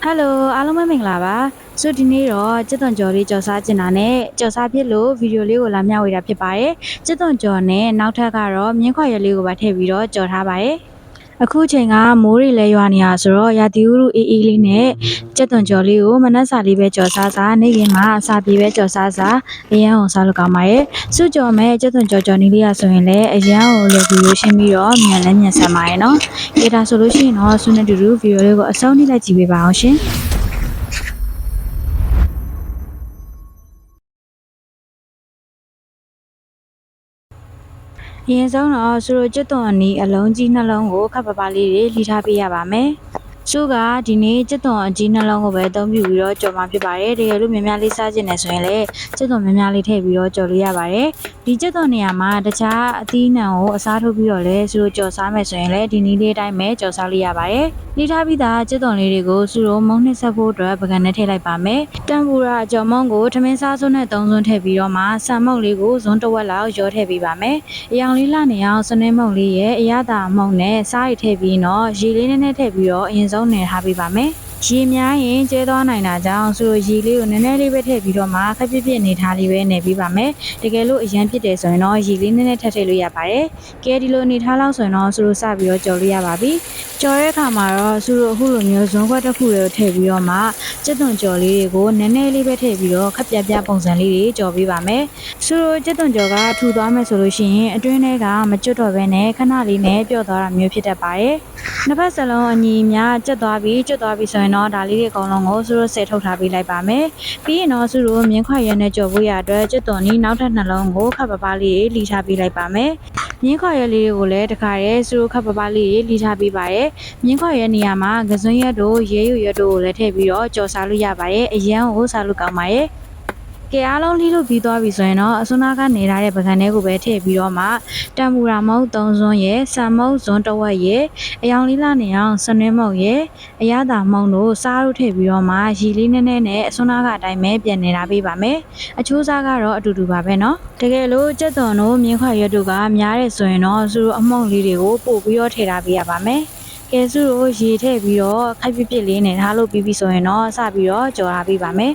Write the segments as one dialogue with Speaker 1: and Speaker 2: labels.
Speaker 1: Hello အားလုံးပဲမင်္ဂလာပါဆိုဒီနေ့တော့ကျက်သွန်ကျော်လေးကြော်စားကျင်တာနဲ့ကြော်စားဖြစ်လို့ဗီဒီယိုလေးကိုလာမျှဝေတာဖြစ်ပါတယ်ကျက်သွန်ကျော်နဲ့နောက်ထပ်ကတော့မြင်းခွာရက်လေးကိုပါထည့်ပြီးတော့ကြော်ထားပါတယ်အခုချိန်ကမိုးတွေလဲရွာနေရဆိုတော့ရာသီဥတုအေးအေးလေးနဲ့ကျက်သွန်ကျော်လေးကိုမနှက်စာလေးပဲကြော်စားစားနေခင်မှာအစာပြေပဲကြော်စားစားအရန်အောင်စားလို့ကောင်းပါရဲ့စုကြော်မဲ့ကျက်သွန်ကြော်နီးလေးရဆိုရင်လည်းအရန်ကိုလွယ်ကူလို့ရှင်းပြီးတော့မြန်လဲမြန်ဆန်ပါရဲ့နော်ဒီဒါဆိုလို့ရှိရင်တော့ဆုနဲ့တူတူဗီဒီယိုလေးကိုအဆုံးထိလိုက်ကြည့်ပေးပါအောင်ရှင်အရင်ဆုံးတော့ဆူရိုကျွတ်သွန်အနီးအလုံးကြီးနှလုံးကိုခပ်ပပလေးတွေလှီထားပေးရပါမယ်။စုကဒီနေ့ကျွတ်သွန်အကြီးနှလုံးကိုပဲအသုံးပြုပြီးတော့ကြော်မှာဖြစ်ပါတယ်။တကယ်လို့များများလေးစားကျင်နေဆိုရင်လည်းကျွတ်သွန်များများလေးထည့်ပြီးတော့ကြော်လို့ရပါတယ်။ဒီကျွတ်သွန်နေရာမှာတခြားအသီးနှံကိုအစားထိုးပြီးတော့လည်းဆူရိုကြော်စားမယ်ဆိုရင်လည်းဒီနည်းလေးအတိုင်းပဲကြော်စားလို့ရပါတယ်။လှီထားပြီးသားကျွတ်သွန်လေးတွေကိုဆူရိုမုံနှစ်ဆက်ဖို့အတွက်ပကံနဲ့ထည့်လိုက်ပါမယ်။တမ်ပူရာကြော်မုံကိုထမင်းစားစွန်းနဲ့သုံးစွန်းထည့်ပြီးတော့မှဆန်မုံလေးကိုဇွန်းတစ်ဝက်လောက်ရောထည့်ပေးပါမယ်။အရောင်လေးလှနေအောင်စနေမုံလေးရဲ့အရသာမုံနဲ့စားရထည့်ပြီးတော့ရေလေးနဲ့ထည့်ပြီးတော့အရင်ဆုံးနေထားပေးပါမယ်။ရေများရင်ကျဲသွားနိုင်တာကြောင့်ဆိုရေလေးကိုနည်းနည်းလေးပဲထည့်ပြီးတော့မှခက်ပြပြနေထားလေးပဲနေပေးပါမယ်။တကယ်လို့အရန်ဖြစ်တယ်ဆိုရင်တော့ရေလေးနည်းနည်းထည့်လို့ရပါတယ်။ကဲဒီလိုနေထားလောက်ဆိုရင်တော့ဆူရိုစပြီးတော့ကြော်လို့ရပါပြီ။ကြော်တဲ့အခါမှာတော့ဆူရိုအခုလိုမျိုးဇွန်းခွက်တစ်ခုလေးကိုထည့်ပြီးတော့မှကျက်သွန်ကြော်လေးတွေကိုနည်းနည်းလေးပဲထည့်ပြီးတော့ခက်ပြပြပုံစံလေးတွေကြော်ပေးပါမယ်။ဆူရိုကျက်သွန်ကြော်ကထူသွားမယ်ဆိုလို့ရှိရင်အတွင်းထဲကမကျွတ်တော့ဘဲနဲ့ခဏလေးနဲ့ပျော့သွားတာမျိုးဖြစ်တတ်ပါတယ်။နှစ်ဖက်စလုံးအညီများကျက်သွားပြီးကျွတ်သွားပြီးဆိုရင်တော့ဒါလေးတွေအကုန်လုံးကိုဆူရိုဆယ်ထုတ်ထားပေးလိုက်ပါမယ်။ပြီးရင်တော့ဆူရိုမြင်းခွာရဲနဲ့ကြော်ဖို့ရအတွက်ကျက်သွန်နီးနောက်ထပ်နှလုံးကိုခပ်ပပလေးလှီထားပေးလိုက်ပါမယ်။မြင်းခွာရဲလေးတွေကိုလည်းတခါရဲဆူရိုခပ်ပပလေးလှီထားပေးပါရဲ့။မြင်းခွာရဲနေရာမှာကစွန်းရက်တို့ရဲယူရက်တို့ကိုလည်းထည့်ပြီးတော့ကြော်စားလို့ရပါရဲ့။အရန်ကိုစားလို့ကောင်းပါရဲ့။ကဲအားလုံးလှီးလို့ပြီးသွားပြီဆိုရင်တော့အစွန်းနာကနေထားတဲ့ပကံလေးကိုပဲထည့်ပြီးတော့မှတမ်ပူရာမုံ3စွန်းရဲ့ဆန်မုံဇွန်းတစ်ဝက်ရဲ့အယောင်လေးလာနေအောင်စနွင်းမုံရဲ့အရသာမုံတို့စားလို့ထည့်ပြီးတော့မှရီလေးနည်းနည်းနဲ့အစွန်းနာကအတိုင်းပဲပြန်နေတာပေးပါမယ်အချိုးစားကတော့အတူတူပါပဲเนาะတကယ်လို့ကြက်သွန်တို့မြင်းခွာရွက်တို့ကများတယ်ဆိုရင်တော့သူတို့အမုံလေးတွေကိုပို့ပြီးတော့ထည့်ထားပေးရပါမယ်ကဲစုတို့ရေထည့်ပြီးတော့ခိုက်ပြစ်ပြစ်လေးနဲ့ထားလို့ပြီးပြီဆိုရင်တော့စပြီးတော့ကြော်ထားပေးပါမယ်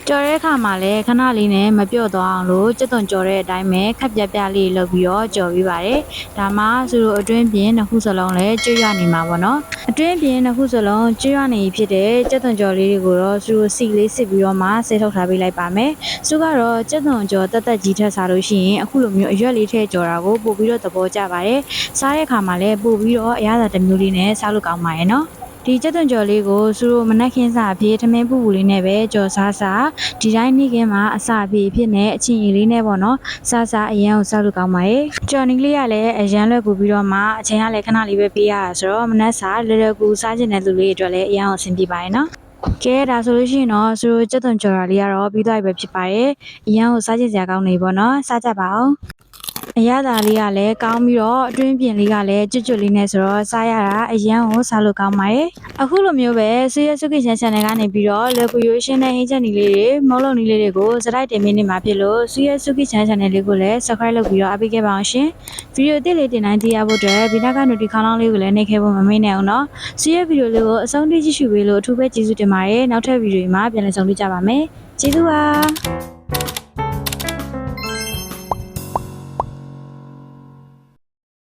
Speaker 1: ကြော်တဲ့အခါမှာလည်းခဏလေးနဲ့မပြော့သွားအောင်လို့ကြက်သွန်ကြော်တဲ့အတိုင်းပဲခက်ပြပြလေးလုပ်ပြီးတော့ကြော်ပေးပါတယ်။ဒါမှသူတို့အတွင်းပြင်နှစ်ခုစလုံးလည်းကျွတ်ရနေမှာပေါ့နော်။အတွင်းပြင်နှစ်ခုစလုံးကျွတ်ရနေဖြစ်တဲ့ကြက်သွန်ကြော်လေးတွေကိုတော့သူတို့စီလေးစစ်ပြီးတော့မှဆေးထုတ်ထားပေးလိုက်ပါမယ်။စုကတော့ကြက်သွန်ကြော်တက်ကြီးထက်စားလို့ရှိရင်အခုလိုမျိုးအရွက်လေးထည့်ကြော်တာကိုပို့ပြီးတော့သဘောကျပါတယ်။စားတဲ့အခါမှာလည်းပို့ပြီးတော့အရသာတစ်မျိုးလေးနဲ့စားလို့ကောင်းပါရဲ့နော်။ဒီကျက်သွန်ကြော်လေးကိုသူတို့မနက်ခင်းစာအဖြစ်ထမင်းပူပူလေးနဲ့ပဲကြော်စားစားဒီတိုင်းနေ့ခင်းမှာအစာအဖြစ်ဖြစ်နဲ့အချင်းကြီးလေးနဲ့ပေါ့နော်စားစားအရန်ကိုစားလို့ကောင်းပါရဲ့ကြော်နီးလေးကလည်းအရန်လွယ်ကူပြီးတော့မှအချိန်ကလည်းခဏလေးပဲပေးရတာဆိုတော့မနက်စာလွယ်လွယ်ကူစားချင်တဲ့သူလေးတွေအတွက်လည်းအရန်ကိုအဆင်ပြေပါရဲ့နော်ကဲဒါဆိုလို့ရှိရင်တော့သူတို့ကျက်သွန်ကြော်တာလေးကတော့ပြီးသွားပြီပဲဖြစ်ပါရဲ့အရန်ကိုစားချင်စရာကောင်းနေပေါ့နော်စားကြပါအောင်အရသာလေးကလည်းကောင်းပြီးတော့အတွင်းပြင်လေးကလည်းကျွတ်ကျွတ်လေးနဲ့ဆိုတော့စားရတာအရန်ကိုစားလို့ကောင်းပါရဲ့အခုလိုမျိုးပဲဆေးရစုကိချန် channel ကနေပြီးတော့လွယ်ကူရိုးရှင်းတဲ့ဟင်းချက်နီးလေးတွေမုံလုံးနီးလေးတွေကိုစတိုက်တင်ပေးနေမှာဖြစ်လို့ဆေးရစုကိချန် channel လေးကိုလည်း subscribe လုပ်ပြီးတော့အားပေးခဲ့ပါအောင်ရှင်ဗီဒီယိုအသစ်လေးတင်တိုင်းသိရဖို့အတွက်ဗီဒီယိုက notification ခေါင်းလောင်းလေးကိုလည်းနှိပ်ခဲ့ဖို့မမေ့နဲ့အောင်နော်ဆေးရဗီဒီယိုလေးကိုအဆုံးထိကြည့်ရှုပေးလို့အထူးပဲကျေးဇူးတင်ပါတယ်နောက်ထပ်ဗီဒီယိုမှာပြန်လည်ဆုံတွေ့ကြပါမယ်ကျေးဇူးပါ